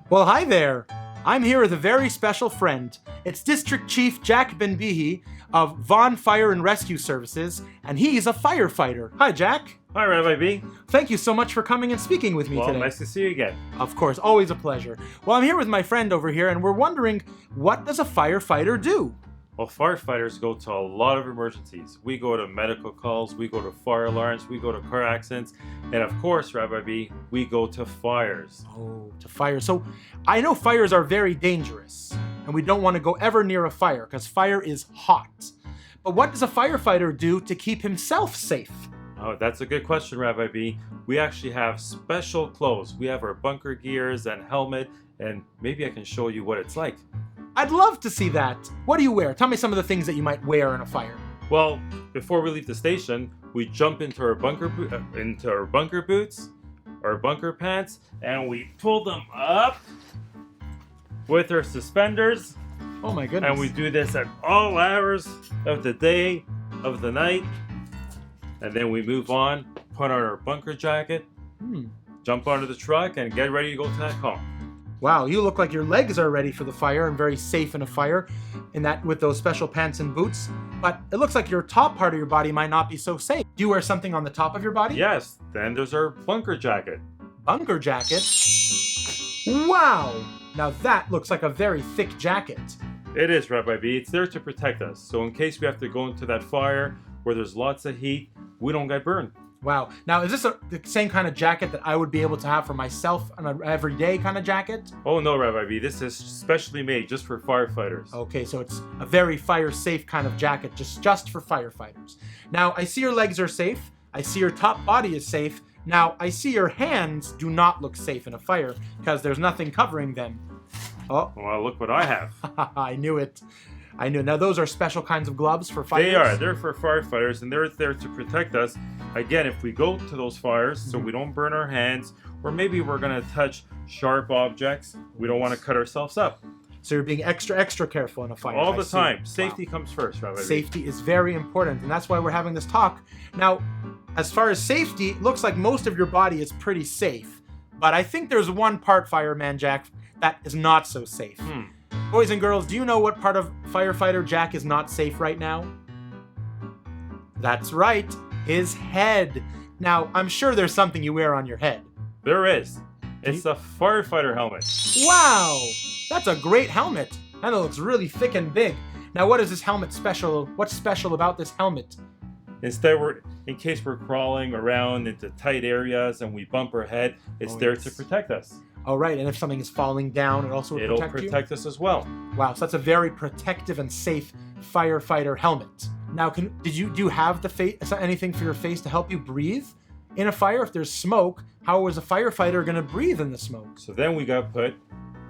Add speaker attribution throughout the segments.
Speaker 1: Well, hi there. I'm here with a very special friend. It's District Chief Jack Ben-Bihi of Vaughn Fire and Rescue Services, and he's a firefighter. Hi, Jack.
Speaker 2: Hi, Rabbi B.
Speaker 1: Thank you so much for coming and speaking with me today.
Speaker 2: Nice to see you again.
Speaker 1: Of course, always a pleasure. Well, I'm here with my friend over here, and we're wondering, what does a firefighter do?
Speaker 2: Well, firefighters go to a lot of emergencies. We go to medical calls, we go to fire alarms, we go to car accidents, and of course, Rabbi B, we go to fires.
Speaker 1: Oh, to fire. So I know fires are very dangerous, and we don't want to go ever near a fire because fire is hot. But what does a firefighter do to keep himself safe?
Speaker 2: Oh, that's a good question, Rabbi B. We actually have special clothes. We have our bunker gears and helmet, and maybe I can show you what it's like.
Speaker 1: I'd love to see that. What do you wear? Tell me some of the things that you might wear in a fire.
Speaker 2: Well, before we leave the station, we jump into our bunker boots, our bunker pants, and we pull them up with our suspenders.
Speaker 1: Oh my goodness.
Speaker 2: And we do this at all hours of the day, of the night. And then we move on, put on our bunker jacket, jump onto the truck, and get ready to go to that call.
Speaker 1: Wow, you look like your legs are ready for the fire and very safe in a fire with those special pants and boots. But it looks like your top part of your body might not be so safe. Do you wear something on the top of your body?
Speaker 2: Yes, then there's our bunker jacket.
Speaker 1: Bunker jacket? Wow! Now that looks like a very thick jacket.
Speaker 2: It is, Rabbi B. It's there to protect us. So in case we have to go into that fire where there's lots of heat, we don't get burned.
Speaker 1: Wow. Now, is this the same kind of jacket that I would be able to have for myself on an everyday kind of jacket?
Speaker 2: Oh, no, Rabbi B. This is specially made just for firefighters.
Speaker 1: Okay, so it's a very fire-safe kind of jacket just for firefighters. Now, I see your legs are safe. I see your top body is safe. Now, I see your hands do not look safe in a fire because there's nothing covering them. Oh.
Speaker 2: Well, look what I have.
Speaker 1: I knew it. I knew. Now, those are special kinds of gloves for fighters?
Speaker 2: They are. They're for firefighters, and they're there to protect us. Again, if we go to those fires, so we don't burn our hands, or maybe we're going to touch sharp objects, we don't want to cut ourselves up.
Speaker 1: So you're being extra careful in a fire.
Speaker 2: All the time. Safety comes first, Rabbi.
Speaker 1: Safety is very important, and that's why we're having this talk. Now, as far as safety, it looks like most of your body is pretty safe. But I think there's one part, Fireman Jack, that is not so safe. Boys and girls, do you know what part of Firefighter Jack is not safe right now? That's right, his head. Now, I'm sure there's something you wear on your head.
Speaker 2: There is. It's a Firefighter Helmet.
Speaker 1: Wow, that's a great helmet. And it looks really thick and big. Now, what is this helmet special? What's special about this helmet?
Speaker 2: Instead, in case we're crawling around into tight areas and we bump our head, it's there to protect us.
Speaker 1: Oh, right, and if something is falling down, it'll
Speaker 2: protect us as well.
Speaker 1: Wow, so that's a very protective and safe firefighter helmet. Now, do you have anything for your face to help you breathe in a fire? If there's smoke, how is a firefighter going to breathe in the smoke?
Speaker 2: So then we got to put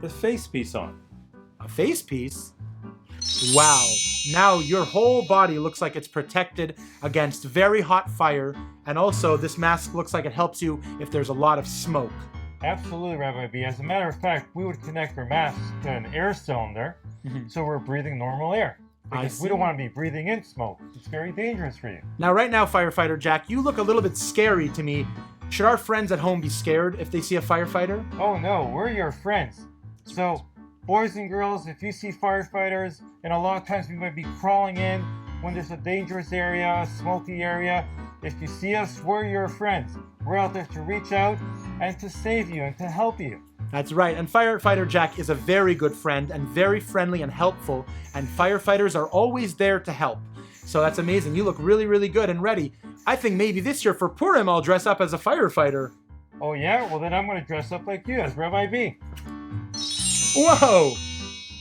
Speaker 2: the face piece on.
Speaker 1: A face piece? Wow. Now your whole body looks like it's protected against very hot fire, and also this mask looks like it helps you if there's a lot of smoke.
Speaker 3: Absolutely, Rabbi B. As a matter of fact, we would connect our masks to an air cylinder, so we're breathing normal air. Because we don't want to be breathing in smoke. It's very dangerous for you.
Speaker 1: Now, right now, Firefighter Jack, you look a little bit scary to me. Should our friends at home be scared if they see a firefighter?
Speaker 3: Oh no, we're your friends. So, boys and girls, if you see firefighters, and a lot of times we might be crawling in when there's a dangerous area, a smoky area, if you see us, we're your friends. We're out there to reach out and to save you and to help you.
Speaker 1: That's right, and Firefighter Jack is a very good friend and very friendly and helpful, and firefighters are always there to help. So that's amazing. You look really, really good and ready. I think maybe this year for Purim I'll dress up as a firefighter.
Speaker 3: Oh yeah? Well then I'm going to dress up like you as Rabbi B.
Speaker 1: Whoa!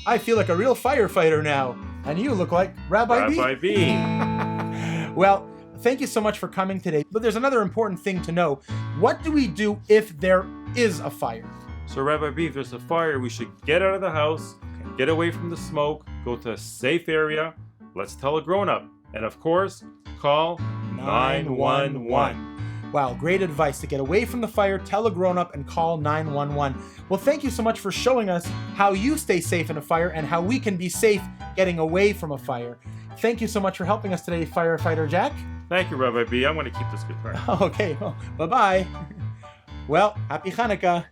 Speaker 1: I feel like a real firefighter now, and you look like Rabbi B.
Speaker 2: Rabbi B.
Speaker 1: Well, thank you so much for coming today. But there's another important thing to know. What do we do if there is a fire?
Speaker 2: So Rabbi B, if there's a fire, we should get out of the house, get away from the smoke, go to a safe area. Let's tell a grown-up. And of course, call 911.
Speaker 1: Wow, great advice to get away from the fire, tell a grown-up, and call 911. Well, thank you so much for showing us how you stay safe in a fire and how we can be safe getting away from a fire. Thank you so much for helping us today, Firefighter Jack.
Speaker 2: Thank you, Rabbi B. I'm going to keep this guitar.
Speaker 1: Okay, well, bye-bye. Well, happy Chanukah.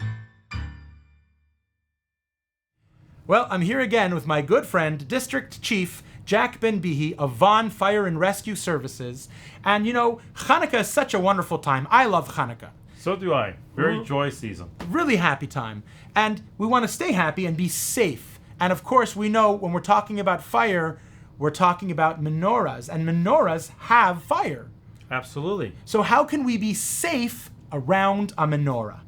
Speaker 1: Well, I'm here again with my good friend, District Chief Jack Ben-Bihi of Vaughn Fire and Rescue Services. And you know, Chanukah is such a wonderful time. I love Chanukah.
Speaker 2: So do I. Very joyous season.
Speaker 1: Really happy time. And we want to stay happy and be safe. And of course, we know when we're talking about fire, we're talking about menorahs. And menorahs have fire.
Speaker 2: Absolutely.
Speaker 1: So how can we be safe around a menorah?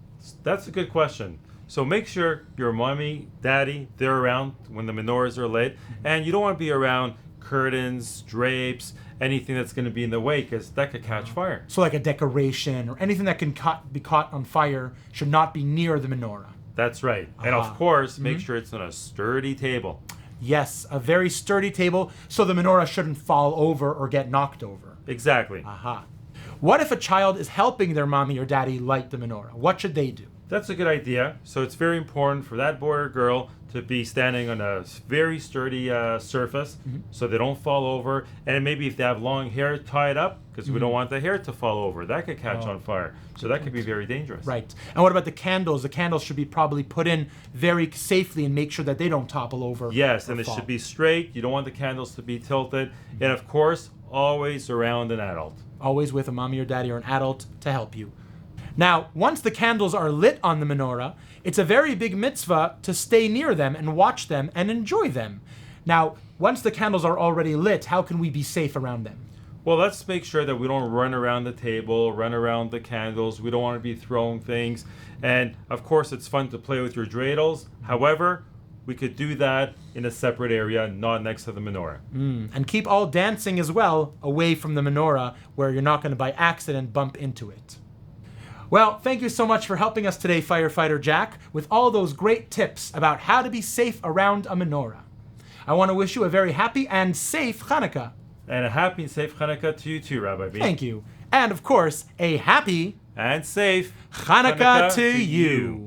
Speaker 2: That's a good question. So make sure your mommy, daddy, they're around when the menorahs are lit. And you don't want to be around curtains, drapes, anything that's going to be in the way, because that could catch fire.
Speaker 1: So like a decoration or anything that can be caught on fire should not be near the menorah.
Speaker 2: That's right. And of course, make sure it's on a sturdy table.
Speaker 1: Yes, a very sturdy table so the menorah shouldn't fall over or get knocked over.
Speaker 2: Exactly.
Speaker 1: What if a child is helping their mommy or daddy light the menorah? What should they do?
Speaker 2: That's a good idea. So it's very important for that boy or girl to be standing on a very sturdy surface so they don't fall over. And maybe if they have long hair, tie it up, because we don't want the hair to fall over. That could catch on fire. So that could be very dangerous.
Speaker 1: Right. And what about the candles? The candles should be probably put in very safely and make sure that they don't topple over.
Speaker 2: Yes,
Speaker 1: or
Speaker 2: and it
Speaker 1: fall.
Speaker 2: should be straight. You don't want the candles to be tilted. And of course, always around an adult.
Speaker 1: Always with a mommy or daddy or an adult to help you. Now, once the candles are lit on the menorah, it's a very big mitzvah to stay near them and watch them and enjoy them. Now, once the candles are already lit, how can we be safe around them?
Speaker 2: Well, let's make sure that we don't run around the table, run around the candles. We don't want to be throwing things. And of course, it's fun to play with your dreidels. However, we could do that in a separate area, not next to the menorah.
Speaker 1: And keep all dancing as well away from the menorah where you're not going to by accident bump into it. Well, thank you so much for helping us today, Firefighter Jack, with all those great tips about how to be safe around a menorah. I want to wish you a very happy and safe Chanukah.
Speaker 2: And a happy and safe Chanukah to you too, Rabbi B.
Speaker 1: Thank you. And of course, a happy
Speaker 2: and safe
Speaker 1: Chanukah to you.